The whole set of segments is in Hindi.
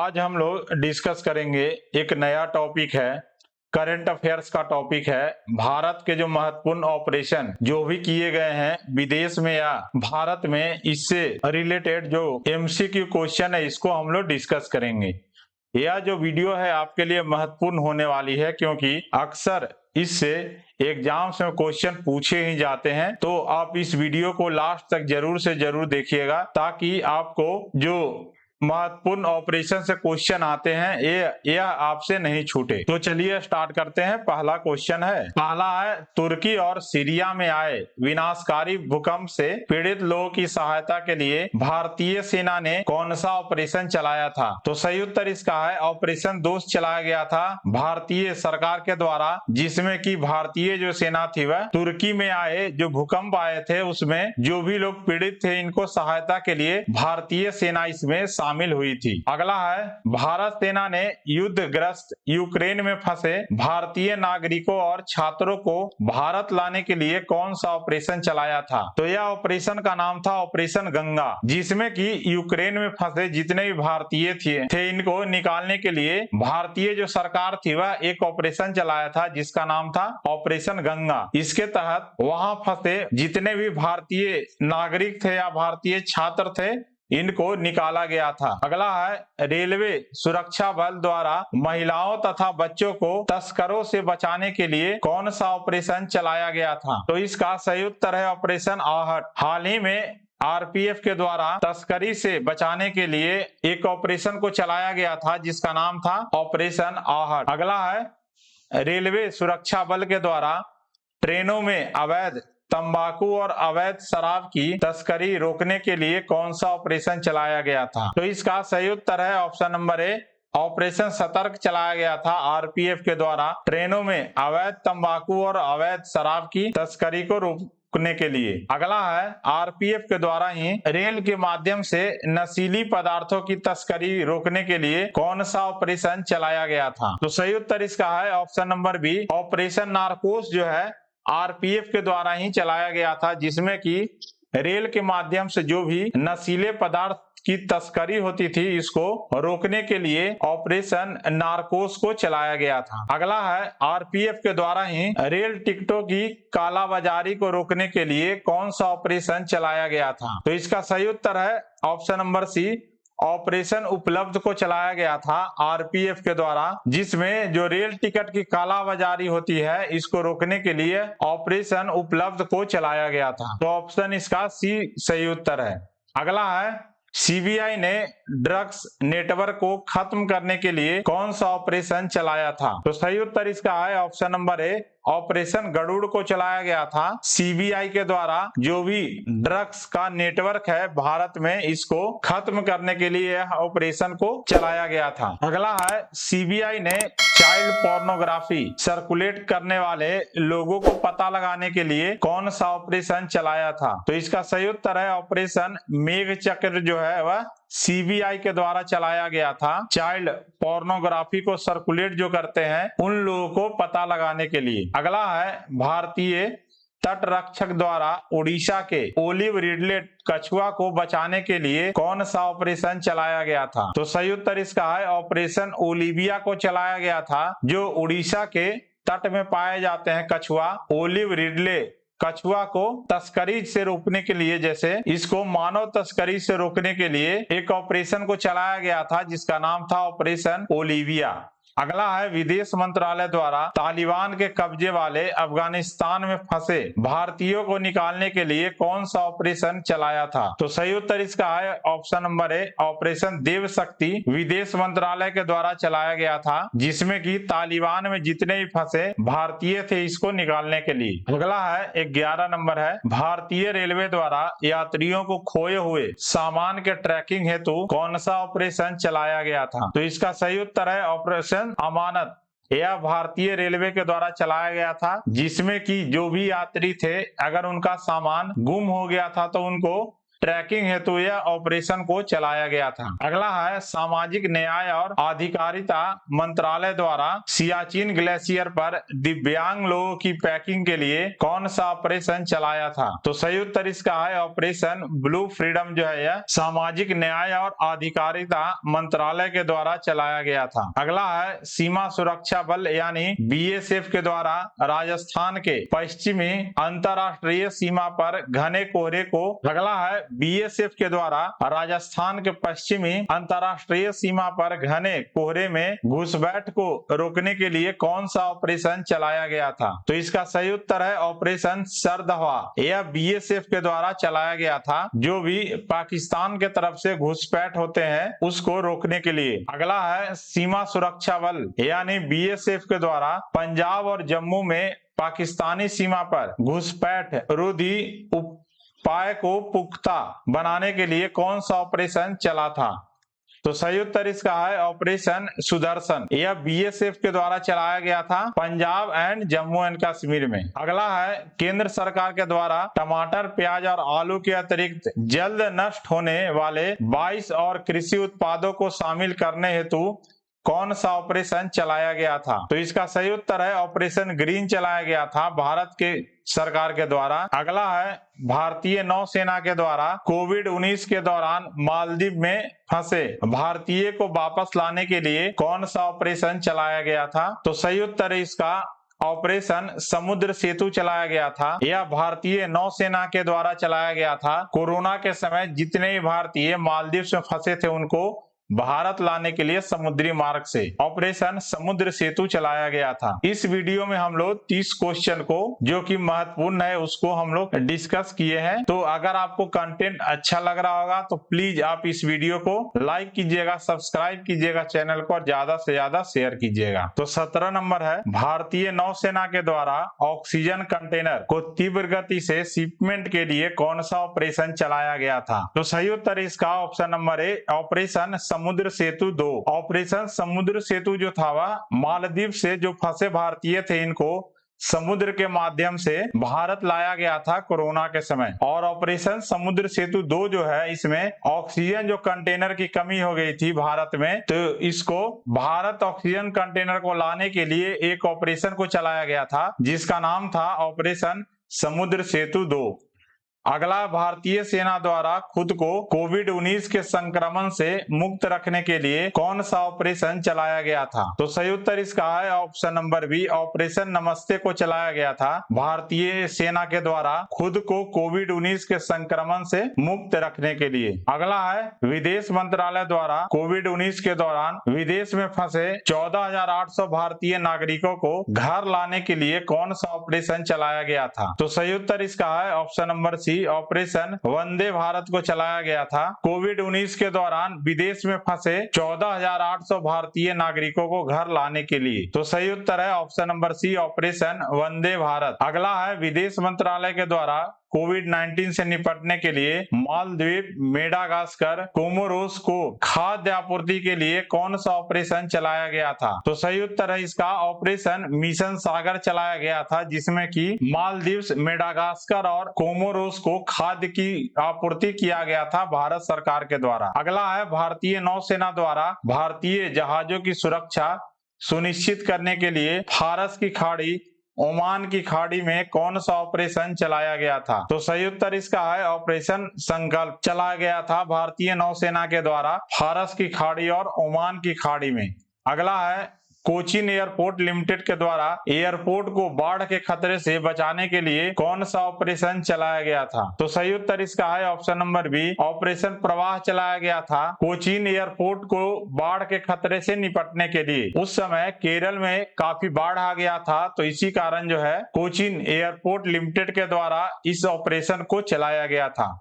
आज हम लोग डिस्कस करेंगे एक नया टॉपिक है। करंट अफेयर्स का टॉपिक है। भारत के जो महत्वपूर्ण ऑपरेशन जो भी किए गए हैं विदेश में या भारत में, इससे रिलेटेड जो एमसीक्यू क्वेश्चन है इसको हम लोग डिस्कस करेंगे। यह जो वीडियो है आपके लिए महत्वपूर्ण होने वाली है, क्योंकि अक्सर इससे एग्जाम्स में क्वेश्चन पूछे ही जाते हैं। तो आप इस वीडियो को लास्ट तक जरूर से जरूर देखिएगा, ताकि आपको जो महत्वपूर्ण ऑपरेशन से क्वेश्चन आते हैं यह आपसे नहीं छूटे। तो चलिए स्टार्ट करते हैं। पहला क्वेश्चन है, पहला है, तुर्की और सीरिया में आए विनाशकारी भूकंप से पीड़ित लोगों की सहायता के लिए भारतीय सेना ने कौन सा ऑपरेशन चलाया था? तो सही उत्तर इसका है ऑपरेशन दोस्त चलाया गया था भारतीय सरकार के द्वारा, जिसमें कि भारतीय जो सेना थी वह तुर्की में आए जो भूकंप आए थे उसमें जो भी लोग पीड़ित थे इनको सहायता के लिए भारतीय सेना इसमें शामिल हुई थी। अगला है, भारत सेना ने युद्धग्रस्त यूक्रेन में फंसे भारतीय नागरिकों और छात्रों को भारत लाने के लिए कौन सा ऑपरेशन चलाया था? तो यह ऑपरेशन का नाम था ऑपरेशन गंगा, जिसमें कि यूक्रेन में फंसे जितने भी भारतीय थे इनको निकालने के लिए भारतीय जो सरकार थी वह एक ऑपरेशन चलाया था जिसका नाम था ऑपरेशन गंगा। इसके तहत वहां फंसे जितने भी भारतीय नागरिक थे या भारतीय छात्र थे इनको निकाला गया था। अगला है, रेलवे सुरक्षा बल द्वारा महिलाओं तथा बच्चों को तस्करों से बचाने के लिए कौन सा ऑपरेशन चलाया गया था? तो इसका सही उत्तर है ऑपरेशन आहट। हाल ही में आरपीएफ के द्वारा तस्करी से बचाने के लिए एक ऑपरेशन को चलाया गया था जिसका नाम था ऑपरेशन आहट। अगला है, रेलवे सुरक्षा बल के द्वारा ट्रेनों में अवैध तंबाकू और अवैध शराब की तस्करी रोकने के लिए कौन सा ऑपरेशन चलाया गया था? तो इसका सही उत्तर है ऑप्शन नंबर ए, ऑपरेशन सतर्क चलाया गया था आरपीएफ के द्वारा ट्रेनों में अवैध तंबाकू और अवैध शराब की तस्करी को रोकने के लिए। अगला है, आरपीएफ के द्वारा ही रेल के माध्यम से नशीली पदार्थों की तस्करी रोकने के लिए कौन सा ऑपरेशन चलाया गया था? तो सही उत्तर इसका है option number B, operation Narcos जो है आरपीएफ के द्वारा ही चलाया गया था, जिसमें कि रेल के माध्यम से जो भी नशीले पदार्थ की तस्करी होती थी इसको रोकने के लिए ऑपरेशन नारकोस को चलाया गया था। अगला है, आरपीएफ के द्वारा ही रेल टिकटों की कालाबाजारी को रोकने के लिए कौन सा ऑपरेशन चलाया गया था? तो इसका सही उत्तर है ऑप्शन नंबर सी, ऑपरेशन उपलब्ध को चलाया गया था आरपीएफ के द्वारा, जिसमें जो रेल टिकट की कालाबाजारी होती है इसको रोकने के लिए ऑपरेशन उपलब्ध को चलाया गया था। तो ऑप्शन इसका सी सही उत्तर है। अगला है, सीबीआई ने ड्रग्स नेटवर्क को खत्म करने के लिए कौन सा ऑपरेशन चलाया था? तो सही उत्तर इसका है option number A, operation Garud को चलाया गया था सीबीआई के द्वारा। जो भी ड्रग्स का नेटवर्क है भारत में इसको खत्म करने के लिए ऑपरेशन को चलाया गया था। अगला है, सीबीआई ने चाइल्ड पोर्नोग्राफी सर्कुलेट करने वाले लोगों को पता लगाने के लिए कौन सा ऑपरेशन चलाया था? तो इसका सही उत्तर है ऑपरेशन मेघ चक्र जो है वह सीबीआई के द्वारा चलाया गया था। चाइल्ड पोर्नोग्राफी को सर्कुलेट जो करते हैं उन लोगों को पता लगाने के लिए। अगला है, भारतीय तट रक्षक द्वारा उड़ीसा के ओलिव रिडले कछुआ को बचाने के लिए कौन सा ऑपरेशन चलाया गया था? तो सही उत्तर इसका है ऑपरेशन ओलिविया को चलाया गया था, जो उड़ीसा के तट में पाए जाते हैं कछुआ ओलिव रिडले कछुआ को तस्करी से रोकने के लिए, जैसे इसको मानव तस्करी से रोकने के लिए एक ऑपरेशन को चलाया गया था जिसका नाम था ऑपरेशन ओलिविया। अगला है, विदेश मंत्रालय द्वारा तालिबान के कब्जे वाले अफगानिस्तान में फंसे भारतीयों को निकालने के लिए कौन सा ऑपरेशन चलाया था? तो सही उत्तर इसका है ऑप्शन नंबर ए, ऑपरेशन देव शक्ति विदेश मंत्रालय के द्वारा चलाया गया था, जिसमें कि तालिबान में जितने भी फंसे भारतीय थे इसको निकालने के लिए। अगला है, 11 नंबर है, भारतीय रेलवे द्वारा यात्रियों को खोए हुए सामान के ट्रैकिंग हेतु कौन सा ऑपरेशन चलाया गया था? तो इसका सही उत्तर है ऑपरेशन अमानत। यह भारतीय रेलवे के द्वारा चलाया गया था, जिसमें कि जो भी यात्री थे अगर उनका सामान गुम हो गया था तो उनको ट्रैकिंग हेतु यह ऑपरेशन को चलाया गया था। अगला है सामाजिक न्याय और अधिकारिता मंत्रालय द्वारा सियाचिन ग्लेशियर पर दिव्यांग लोगों की पैकिंग के लिए कौन सा ऑपरेशन चलाया था? तो सही उत्तर इसका है ऑपरेशन ब्लू फ्रीडम जो है यह सामाजिक न्याय और अधिकारिता मंत्रालय के द्वारा चलाया गया था। अगला है सीमा सुरक्षा बल यानी बीएसएफ के द्वारा राजस्थान के पश्चिमी अंतरराष्ट्रीय सीमा पर घने कोहरे को अगला है बीएसएफ के द्वारा राजस्थान के पश्चिमी अंतरराष्ट्रीय सीमा पर घने कोहरे में घुसपैठ को रोकने के लिए कौन सा ऑपरेशन चलाया गया था? तो इसका सही उत्तर है ऑपरेशन शरद हवा। यह बीएसएफ के द्वारा चलाया गया था जो भी पाकिस्तान के तरफ से घुसपैठ होते हैं उसको रोकने के लिए। अगला है सीमा सुरक्षा बल यानी बीएसएफ के द्वारा पंजाब और जम्मू में पाकिस्तानी सीमा पर घुसपैठ रोधी उपाय को पुख्ता बनाने के लिए कौन सा ऑपरेशन चला था? तो सही उत्तर इसका है ऑपरेशन सुदर्शन। यह बीएसएफ के द्वारा चलाया गया था पंजाब एंड जम्मू एंड कश्मीर में। अगला है केंद्र सरकार के द्वारा टमाटर, प्याज और आलू के अतिरिक्त जल्द नष्ट होने वाले 22 और कृषि उत्पादों को शामिल करने हेतु कौन सा ऑपरेशन चलाया गया था? तो इसका सही उत्तर है ऑपरेशन ग्रीन चलाया गया था भारत के सरकार के द्वारा। अगला है भारतीय नौसेना के द्वारा कोविड-19 के दौरान मालदीव में फंसे भारतीय को वापस लाने के लिए कौन सा ऑपरेशन चलाया गया था? तो सही उत्तर है इसका ऑपरेशन समुद्र सेतु चलाया गया था। यह भारतीय नौसेना के द्वारा चलाया गया था। कोरोना के समय जितने भी भारतीय मालदीव में फंसे थे उनको भारत लाने के लिए समुद्री मार्ग से ऑपरेशन समुद्र सेतु चलाया गया था। इस वीडियो में हम लोग 30 क्वेश्चन को जो कि महत्वपूर्ण है उसको हम लोग डिस्कस किए हैं। तो अगर आपको कंटेंट अच्छा लग रहा होगा तो प्लीज आप इस वीडियो को लाइक कीजिएगा, सब्सक्राइब कीजिएगा चैनल को और ज्यादा से ज्यादा शेयर कीजिएगा। तो 17 नंबर है भारतीय नौसेना के द्वारा ऑक्सीजन कंटेनर को तीव्र गति से शिपमेंट के लिए कौन सा ऑपरेशन चलाया गया था? तो सही उत्तर इसका ऑप्शन नंबर ए ऑपरेशन समुद्र सेतु 2। ऑपरेशन समुद्र सेतु जो था वह मालदीव से जो फंसे भारतीय थे इनको समुद्र के माध्यम से भारत लाया गया था कोरोना के समय। और ऑपरेशन समुद्र सेतु 2 जो है इसमें ऑक्सीजन जो कंटेनर की कमी हो गई थी भारत में तो इसको भारत ऑक्सीजन कंटेनर को लाने के लिए एक ऑपरेशन को चलाया गया था जिसका नाम था ऑपरेशन समुद्र सेतु 2। अगला भारतीय सेना द्वारा खुद को कोविड-19 के संक्रमण से मुक्त रखने के लिए कौन सा ऑपरेशन चलाया गया था? तो सही उत्तर इसका है ऑप्शन नंबर बी ऑपरेशन नमस्ते को चलाया गया था भारतीय सेना के द्वारा खुद को कोविड-19 के संक्रमण से मुक्त रखने के लिए। अगला है विदेश मंत्रालय द्वारा कोविड-19 के दौरान विदेश में फंसे 14,800 भारतीय नागरिकों को घर लाने के लिए कौन सा ऑपरेशन चलाया गया था? तो सही उत्तर इसका है option number C operation Vande Bharat को चलाया गया था कोविड-19 के दौरान विदेश में फंसे 14,800 भारतीय नागरिकों को घर लाने के लिए। तो सही उत्तर है option number C operation Vande Bharat. अगला है विदेश मंत्रालय के द्वारा कोविड-19 से निपटने के लिए मालदीव, मेडागास्कर, कोमोरोस को खाद्य आपूर्ति के लिए कौन सा ऑपरेशन चलाया गया था? तो सही उत्तर है इसका ऑपरेशन मिशन सागर चलाया गया था जिसमें कि मालदीव, मेडागास्कर और कोमोरोस को खाद्य की आपूर्ति किया गया था भारत सरकार के द्वारा। अगला है भारतीय नौसेना द्वारा भारतीय जहाजों की सुरक्षा सुनिश्चित करने के लिए फारस की खाड़ी, ओमान की खाड़ी में कौन सा ऑपरेशन चलाया गया था? तो सही उत्तर इसका है ऑपरेशन संकल्प चलाया गया था भारतीय नौसेना के द्वारा फारस की खाड़ी और ओमान की खाड़ी में। अगला है कोचीन एयरपोर्ट लिमिटेड के द्वारा एयरपोर्ट को बाढ़ के खतरे से बचाने के लिए कौन सा ऑपरेशन चलाया गया था? तो सही उत्तर इसका है ऑप्शन नंबर बी ऑपरेशन प्रवाह चलाया गया था कोचीन एयरपोर्ट को बाढ़ के खतरे से निपटने के लिए। उस समय केरल में काफी बाढ़ आ गया था तो इसी कारण जो है कोचीन एयरपोर्ट लिमिटेड के द्वारा इस ऑपरेशन को चलाया गया था।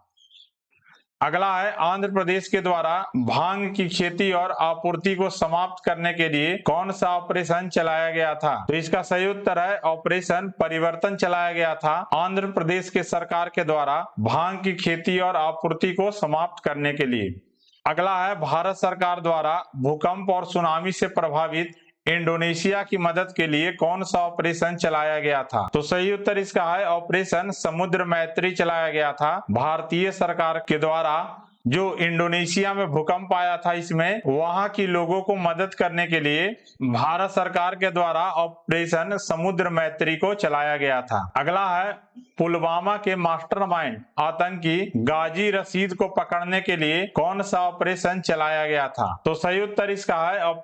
अगला है आंध्र प्रदेश के द्वारा भांग की खेती और आपूर्ति को समाप्त करने के लिए कौन सा ऑपरेशन चलाया गया था? तो इसका सही उत्तर है ऑपरेशन परिवर्तन चलाया गया था आंध्र प्रदेश के सरकार के द्वारा भांग की खेती और आपूर्ति को समाप्त करने के लिए। अगला है भारत सरकार द्वारा भूकंप और सुनामी से प्रभावित इंडोनेशिया की मदद के लिए कौन सा ऑपरेशन चलाया गया था? तो सही उत्तर इसका है ऑपरेशन समुद्र मैत्री चलाया गया था भारतीय सरकार के द्वारा। जो इंडोनेशिया में भूकंप आया था, इसमें वहां की लोगों को मदद करने के लिए भारत सरकार के द्वारा ऑपरेशन समुद्र मैत्री को चलाया गया था। अगला है पुलवामा के मास्टरमाइंड आतंकी गाजी रशीद को पकड़ने के लिए कौन सा ऑपरेशन चलाया गया था? तो सही उत्तर इसका है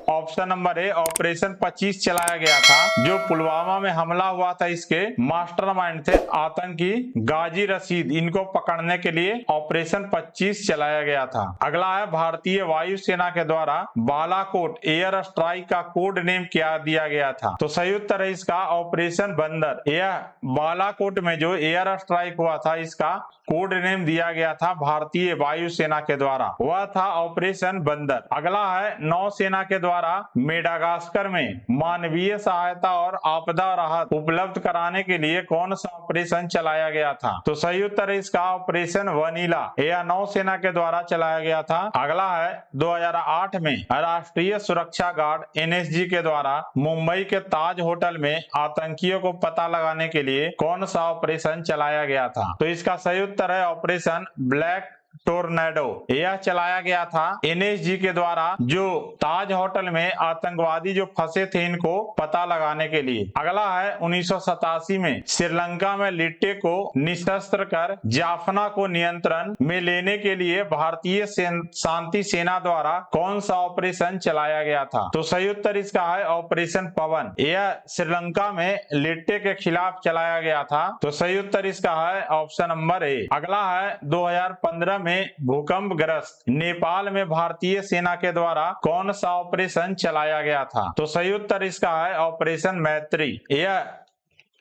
ऑप्शन नंबर ए ऑपरेशन 25 चलाया गया था। जो पुलवामा में हमला हुआ था, इसके मास्टरमाइंड थे आतंकी गाजी रशीद, इनको पकड़ने के लिए ऑपरेशन 25 चलाया गया था। अगला है भारतीय वायुसेना के द्वारा बालाकोट एयर स्ट्राइक का कोड नेम क्या दिया गया था? तो सही उत्तर है इसका ऑपरेशन बंदर। यह बालाकोट में जो एयर स्ट्राइक हुआ था, इसका कोड नेम दिया गया था भारतीय वायुसेना के द्वारा, वह था ऑपरेशन बंदर। अगला है नौसेना के द्वारा मेडागास्कर में मानवीय सहायता और आपदा राहत उपलब्ध कराने के लिए कौन सा ऑपरेशन चलाया गया था? तो सही उत्तर है इसका ऑपरेशन वनीला। यह नौसेना के द्वारा चलाया गया था। अगला है 2008 में राष्ट्रीय सुरक्षा गार्ड एनएसजी के द्वारा मुंबई के ताज होटल में आतंकियों को पता लगाने के लिए कौन सा ऑपरेशन चलाया गया था? तो इसका सही उत्तर है ऑपरेशन ब्लैक टोर्नेडो। यह चलाया गया था एनएसजी के द्वारा, जो ताज होटल में आतंकवादी जो फंसे थे, इनको पता लगाने के लिए। अगला है 1987 में श्रीलंका में लिट्टे को निशस्त्र कर जाफना को नियंत्रण में लेने के लिए भारतीय शांति सेना द्वारा कौन सा ऑपरेशन चलाया गया था? तो सही उत्तर इसका है ऑपरेशन पवन। यह श्रीलंका में लिट्टे के खिलाफ चलाया गया था। तो सही उत्तर इसका है ऑप्शन नंबर ए। अगला है 2015 में भूकंप ग्रस्त नेपाल में भारतीय सेना के द्वारा कौन सा ऑपरेशन चलाया गया था? तो सही उत्तर इसका है ऑपरेशन मैत्री। यह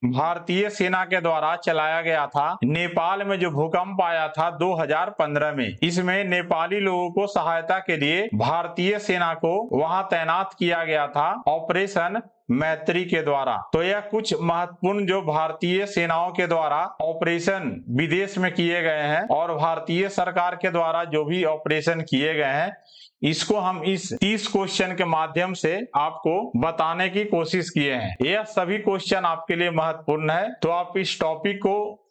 भारतीय सेना के द्वारा चलाया गया था नेपाल में जो भूकंप आया था 2015 में। इसमें नेपाली लोगों को सहायता के लिए भारतीय सेना को वहां तैनात किया गया था ऑपरेशन मैत्री के द्वारा। तो यह कुछ महत्वपूर्ण जो भारतीय सेनाओं के द्वारा ऑपरेशन विदेश में किए गए हैं और भारतीय सरकार के द्वारा जो भी ऑपरेशन किए गए हैं, इसको हम इस 30 क्वेश्चन के माध्यम से आपको बताने की कोशिश किए हैं। यह सभी क्वेश्चन आपके लिए महत्वपूर्ण है, तो आप इस टॉपिक को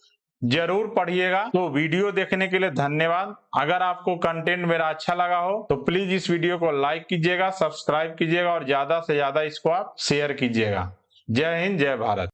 जरूर पढ़िएगा। तो वीडियो देखने के लिए धन्यवाद। अगर आपको कंटेंट मेरा अच्छा लगा हो तो प्लीज इस वीडियो को लाइक कीजिएगा, सब्सक्राइब कीजिएगा और ज्यादा से ज्यादा इसको आप शेयर कीजिएगा। जय हिंद, जय भारत।